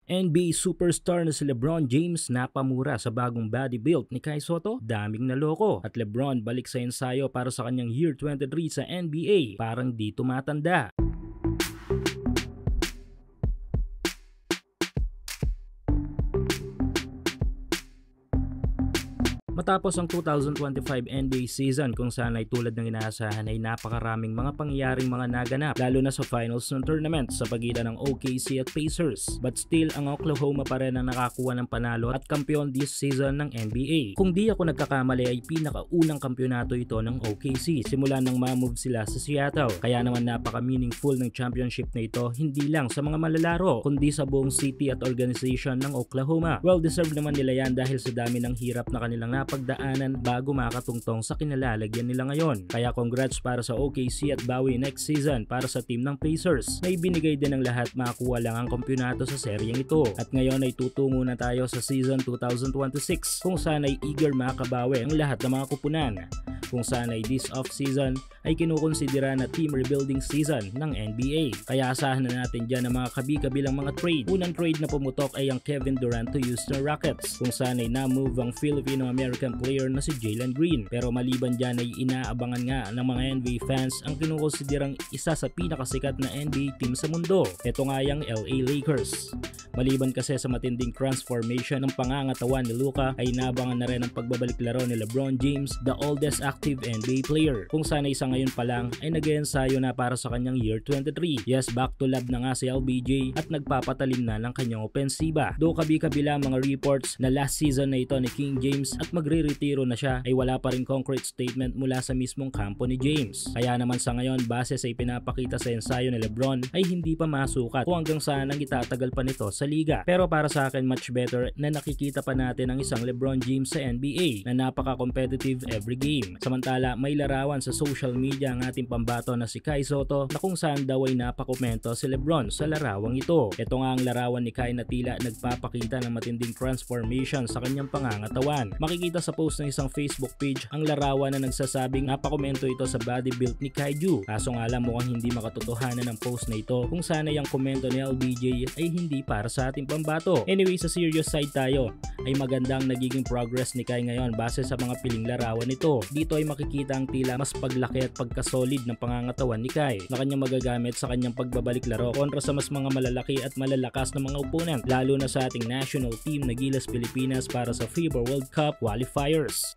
NBA superstar na si LeBron James napamura sa bagong body build ni Kai Sotto, daming naloko. At LeBron balik sa ensayo para sa kanyang year 23 sa NBA, parang di tumatanda. Matapos ang 2025 NBA season kung saan ay tulad ng inaasahan ay napakaraming mga pangyayaring mga naganap lalo na sa finals ng tournament sa pagitan ng OKC at Pacers. But still, ang Oklahoma pa rin ang nakakuha ng panalo at kampiyon this season ng NBA. Kung di ako nagkakamali ay pinakaunang kampyonato ito ng OKC simula nang ma-move sila sa Seattle. Kaya naman napaka-meaningful ng championship na ito hindi lang sa mga malalaro kundi sa buong city at organization ng Oklahoma. Well-deserved naman nila yan dahil sa dami ng hirap na kanilang pagdaanan bago makatungtong sa kinalalagyan nila ngayon. Kaya congrats para sa OKC at bawi next season para sa team ng Pacers na ibinigay din ng lahat makakuha lang ang kampyonato sa seryeng ito. At ngayon ay tutungo na tayo sa season 2026 kung saan ay eager makabawi ang lahat ng mga kupunan. Kung saan ay this off-season ay kinukonsidera na team rebuilding season ng NBA. Kaya asahan na natin dyan ang mga kabi-kabilang mga trade. Unang trade na pumutok ay ang Kevin Durant to Houston Rockets kung saan ay na-move ang Filipino-American player na si Jalen Green. Pero maliban dyan ay inaabangan nga ng mga NBA fans ang kinukonsiderang isa sa pinakasikat na NBA team sa mundo. Ito nga yung LA Lakers. Maliban kasi sa matinding transformation ng pangangatawan ni Luka ay inaabangan na rin ang pagbabalik laro ni LeBron James, the oldest active NBA player. Kung sana isa ngayon pa lang ay nag-eensayo na para sa kanyang year 23. Yes, back to lab na nga si LBJ at nagpapatalim na ng kanyang opensiba. Do kabi-kabila mga reports na last season na ito ni King James at magre-retiro na siya ay wala pa rin concrete statement mula sa mismong kampo ni James. Kaya naman sa ngayon base sa ipinapakita sa ensayo ni LeBron ay hindi pa masukat kung hanggang saan ang itatagal pa nito sa liga. Pero para sa akin much better na nakikita pa natin ang isang LeBron James sa NBA na napaka-competitive every game. Samantala may larawan sa social media ang ating pambato na si Kai Sotto na kung saan daw ay napakomento si LeBron sa larawang ito. Ito nga ang larawan ni Kai na tila nagpapakita ng matinding transformation sa kanyang pangangatawan. Makikita sa post ng isang Facebook page ang larawan na nagsasabing napakomento ito sa body build ni Kaiju. Kaso nga lang mukhang hindi makatotohanan ng post na ito kung sana yung komento ni LBJ ay hindi para sa ating pambato. Anyway, sa serious side tayo ay magandang nagiging progress ni Kai ngayon base sa mga piling larawan nito. Dito ay makikita ang tila mas paglaki at pagkasolid ng pangangatawan ni Kai na kanyang magagamit sa kanyang pagbabalik laro kontra sa mas mga malalaki at malalakas na mga opponent lalo na sa ating national team na Gilas Pilipinas para sa FIBA World Cup qualifiers.